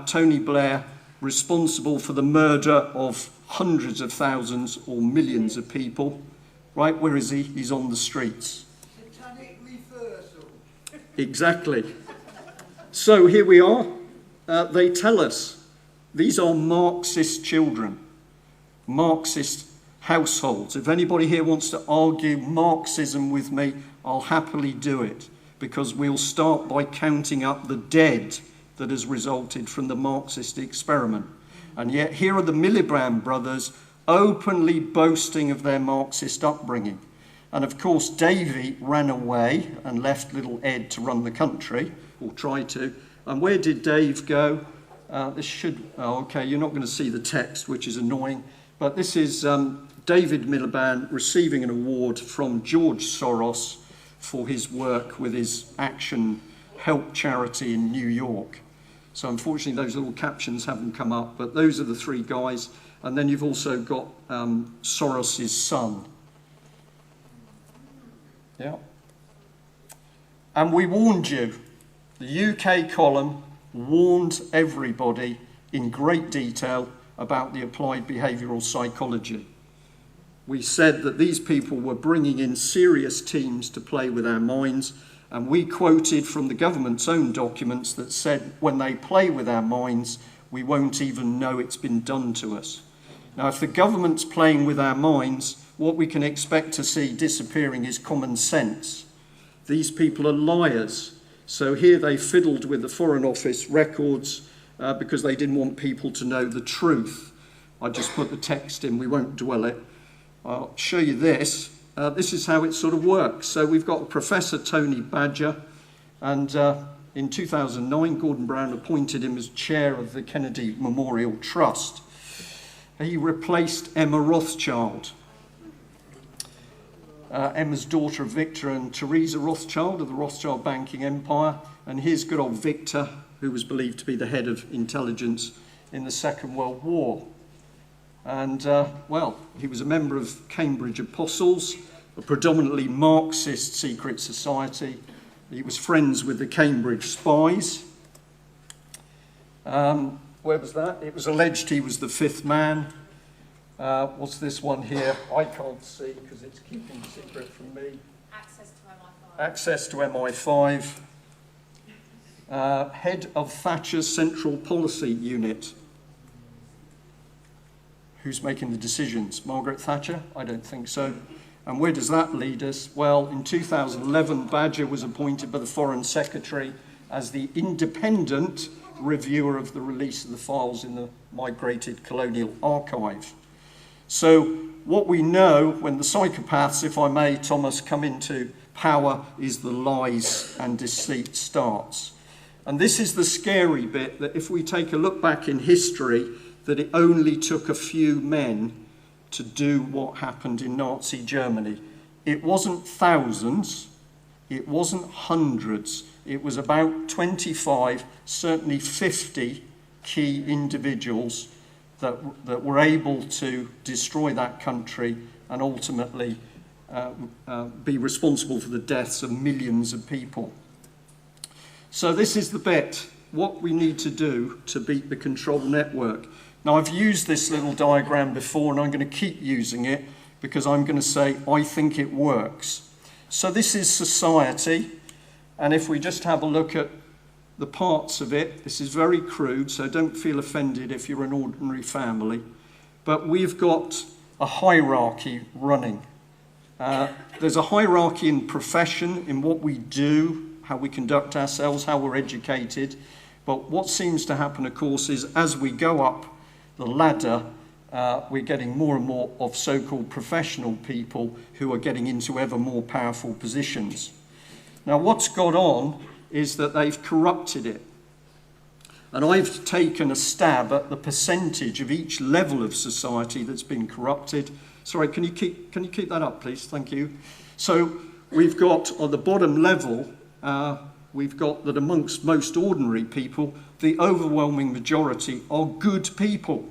Tony Blair, responsible for the murder of hundreds of thousands or millions of people. Right, where is he? He's on the streets. Satanic reversal. Exactly. So here we are. They tell us these are Marxist children, Marxist households. If anybody here wants to argue Marxism with me, I'll happily do it, because we'll start by counting up the dead that has resulted from the Marxist experiment. And yet here are the Miliband brothers openly boasting of their Marxist upbringing. And of course, Davy ran away and left little Ed to run the country, or try to. And where did Dave go? Okay, you're not going to see the text, which is annoying. But this is David Miliband receiving an award from George Soros for his work with his Action Help charity in New York. So unfortunately, those little captions haven't come up, but those are the three guys. And then you've also got Soros's son. Yeah. And we warned you. The UK column warned everybody in great detail about the applied behavioural psychology. We said that these people were bringing in serious teams to play with our minds, and we quoted from the government's own documents that said when they play with our minds, we won't even know it's been done to us. Now, if the government's playing with our minds, what we can expect to see disappearing is common sense. These people are liars. So here they fiddled with the Foreign Office records because they didn't want people to know the truth. I just put the text in, we won't dwell it. I'll show you this. This is how it sort of works. So we've got Professor Tony Badger, and in 2009, Gordon Brown appointed him as chair of the Kennedy Memorial Trust. He replaced Emma Rothschild. Emma's daughter, Victor, and Teresa Rothschild of the Rothschild banking empire. And here's good old Victor, who was believed to be the head of intelligence in the Second World War. And, he was a member of Cambridge Apostles, a predominantly Marxist secret society. He was friends with the Cambridge spies. Where was that? It was alleged he was the fifth man. What's this one here? I can't see because it's keeping secret from me. Access to MI5. Access to MI5. Head of Thatcher's Central Policy Unit. Who's making the decisions? Margaret Thatcher? I don't think so. And where does that lead us? Well, in 2011, Badger was appointed by the Foreign Secretary as the independent reviewer of the release of the files in the migrated colonial archive. So what we know when the psychopaths, if I may, Thomas, come into power is the lies and deceit starts. And this is the scary bit, that if we take a look back in history, that it only took a few men to do what happened in Nazi Germany. It wasn't thousands, it wasn't hundreds, it was about 25, certainly 50 key individuals that were able to destroy that country and ultimately be responsible for the deaths of millions of people. So this is the bit, what we need to do to beat the control network. Now, I've used this little diagram before, and I'm going to keep using it because I'm going to say, I think it works. So this is society, and if we just have a look at the parts of it, this is very crude, so don't feel offended if you're an ordinary family, but we've got a hierarchy running. There's a hierarchy in profession, in what we do, how we conduct ourselves, how we're educated, but what seems to happen, of course, is as we go up the ladder, we're getting more and more of so-called professional people who are getting into ever more powerful positions. Now, what's gone on is that they've corrupted it. And I've taken a stab at the percentage of each level of society that's been corrupted. Sorry, can you keep that up, please? Thank you. So we've got, on the bottom level, we've got that amongst most ordinary people, the overwhelming majority are good people.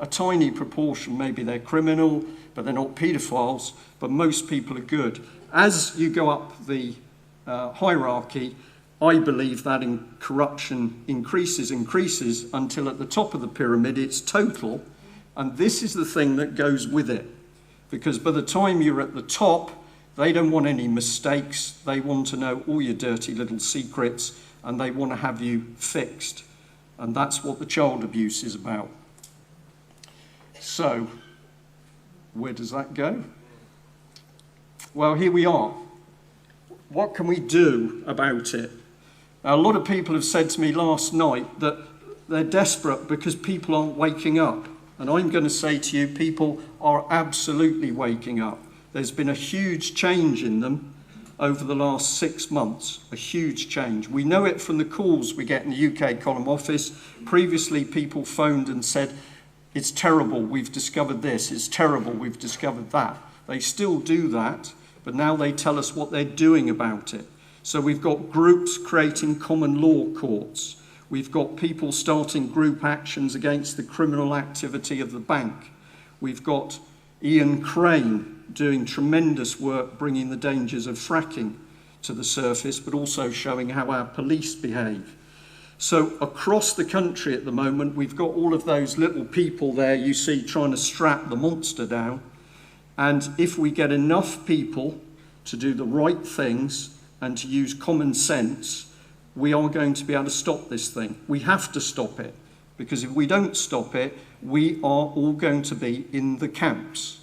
A tiny proportion, maybe they're criminal, but they're not paedophiles, but most people are good. As you go up the hierarchy, I believe that corruption increases until at the top of the pyramid it's total, and this is the thing that goes with it. Because by the time you're at the top, they don't want any mistakes, they want to know all your dirty little secrets, and they want to have you fixed. And that's what the child abuse is about. So, where does that go? Well, here we are. What can we do about it? Now, a lot of people have said to me last night that they're desperate because people aren't waking up. And I'm going to say to you, people are absolutely waking up. There's been a huge change in them over the last 6 months, a huge change. We know it from the calls we get in the UK Column Office. Previously, people phoned and said, it's terrible, we've discovered this, it's terrible, we've discovered that. They still do that, but now they tell us what they're doing about it. So we've got groups creating common law courts. We've got people starting group actions against the criminal activity of the bank. We've got Ian Crane doing tremendous work bringing the dangers of fracking to the surface, but also showing how our police behave. So across the country at the moment, we've got all of those little people there you see trying to strap the monster down. And if we get enough people to do the right things and to use common sense, we are going to be able to stop this thing. We have to stop it, because if we don't stop it, we are all going to be in the camps.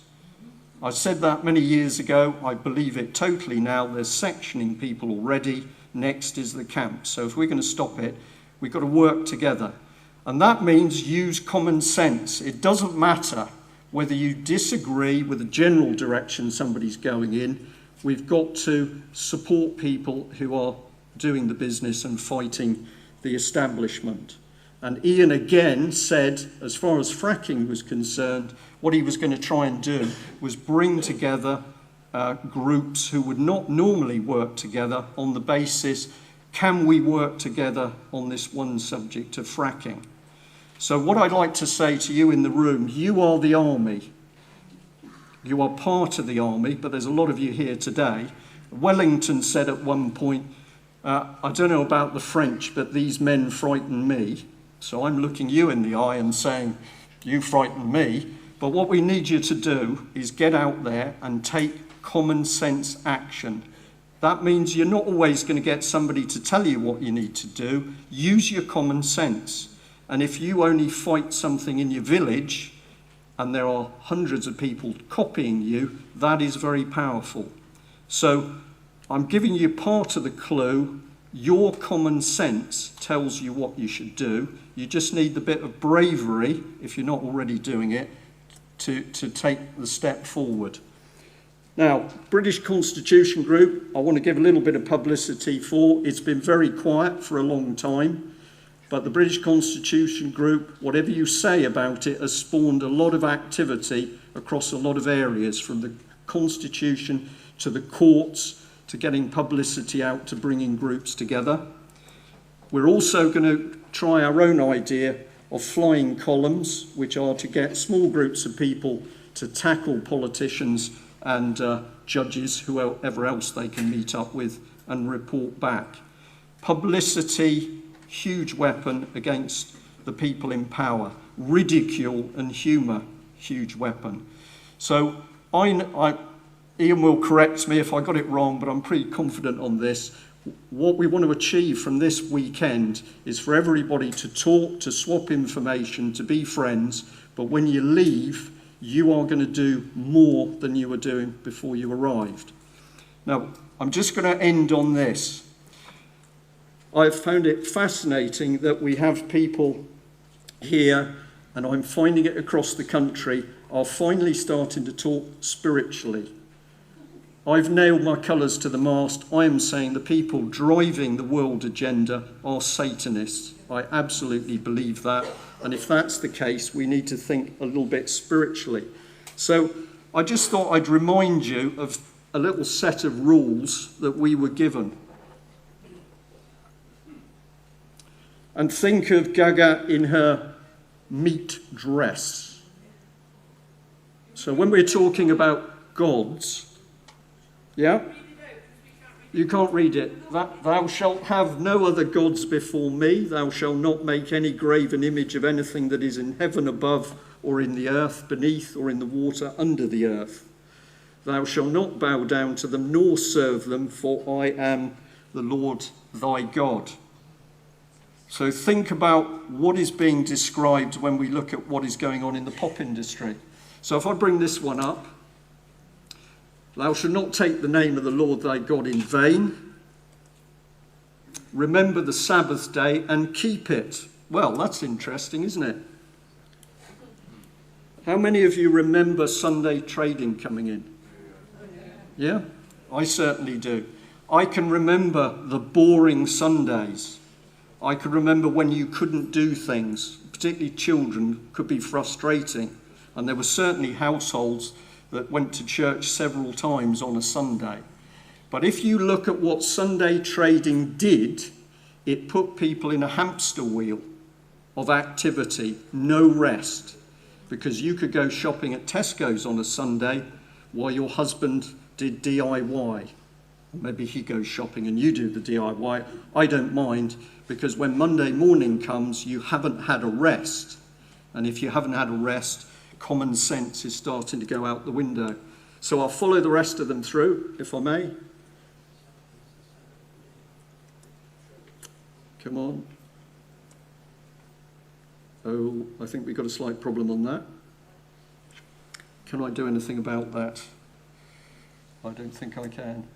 I said that many years ago. I believe it totally now. They're sectioning people already. Next is the camps. So if we're going to stop it, we've got to work together. And that means use common sense. It doesn't matter whether you disagree with the general direction somebody's going in. We've got to support people who are doing the business and fighting the establishment. And Ian again said, as far as fracking was concerned, what he was going to try and do was bring together groups who would not normally work together on the basis, can we work together on this one subject of fracking? So what I'd like to say to you in the room, you are the army. You are part of the army, but there's a lot of you here today. Wellington said at one point, I don't know about the French, but these men frighten me. So I'm looking you in the eye and saying, you frighten me. But what we need you to do is get out there and take common sense action. That means you're not always going to get somebody to tell you what you need to do. Use your common sense. And if you only fight something in your village and there are hundreds of people copying you, that is very powerful. So I'm giving you part of the clue. Your common sense tells you what you should do. You just need the bit of bravery, if you're not already doing it, to take the step forward. Now, British Constitution Group, I want to give a little bit of publicity for. It's been very quiet for a long time, but the British Constitution Group, whatever you say about it, has spawned a lot of activity across a lot of areas, from the Constitution to the courts, to getting publicity out, to bringing groups together. We're also going to try our own idea of flying columns, which are to get small groups of people to tackle politicians and judges, whoever else they can meet up with, and report back. Publicity, huge weapon against the people in power. Ridicule and humour, huge weapon. So Ian will correct me if I got it wrong, but I'm pretty confident on this. What we want to achieve from this weekend is for everybody to talk, to swap information, to be friends, but when you leave, you are going to do more than you were doing before you arrived. Now, I'm just going to end on this. I've found it fascinating that we have people here, and I'm finding it across the country, are finally starting to talk spiritually. I've nailed my colours to the mast. I am saying the people driving the world agenda are Satanists. I absolutely believe that. And if that's the case, we need to think a little bit spiritually. So I just thought I'd remind you of a little set of rules that we were given. And think of Gaga in her meat dress. So when we're talking about gods, yeah? You can't read it. Thou shalt have no other gods before me. Thou shalt not make any graven image of anything that is in heaven above, or in the earth beneath, or in the water under the earth. Thou shalt not bow down to them, nor serve them, for I am the Lord thy God. So think about what is being described when we look at what is going on in the pop industry. So if I bring this one up, thou shalt not take the name of the Lord thy God in vain. Remember the Sabbath day and keep it. Well, that's interesting, isn't it? How many of you remember Sunday trading coming in? Yeah, I certainly do. I can remember the boring Sundays. I can remember when you couldn't do things, particularly children, could be frustrating. And there were certainly households that went to church several times on a Sunday. But if you look at what Sunday trading did, it put people in a hamster wheel of activity, no rest. Because you could go shopping at Tesco's on a Sunday while your husband did DIY. Maybe he goes shopping and you do the DIY. I don't mind, because when Monday morning comes, you haven't had a rest. And if you haven't had a rest, common sense is starting to go out the window. So I'll follow the rest of them through, if I may. Come on. Oh, I think we've got a slight problem on that. Can I do anything about that? I don't think I can.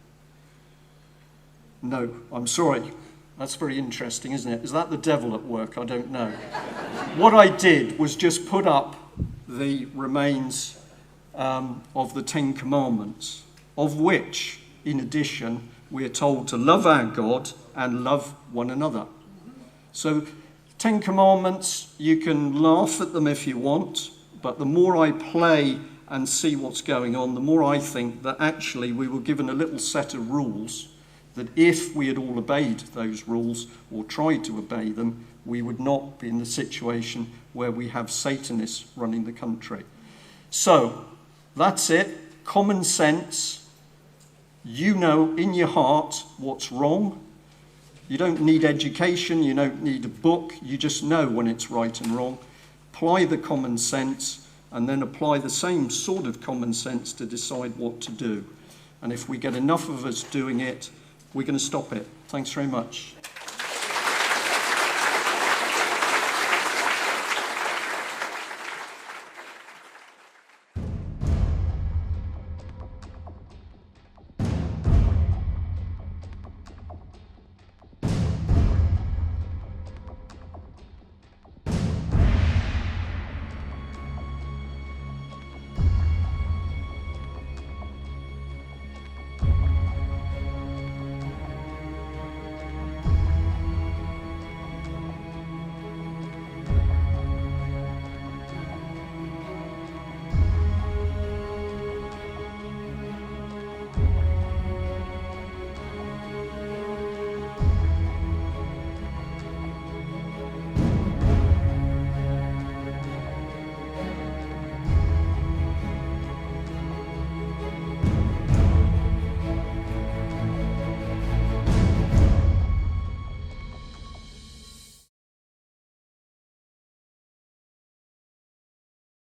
No, I'm sorry. That's very interesting, isn't it? Is that the devil at work? I don't know. What I did was just put up the remains of the 10 Commandments, of which, in addition, we are told to love our God and love one another. So 10 Commandments, you can laugh at them if you want, but the more I play and see what's going on, the more I think that actually we were given a little set of rules that if we had all obeyed those rules or tried to obey them, we would not be in the situation where we have Satanists running the country. So that's it. Common sense. You know in your heart what's wrong. You don't need education. You don't need a book. You just know when it's right and wrong. Apply the common sense and then apply the same sort of common sense to decide what to do. And if we get enough of us doing it, we're going to stop it. Thanks very much.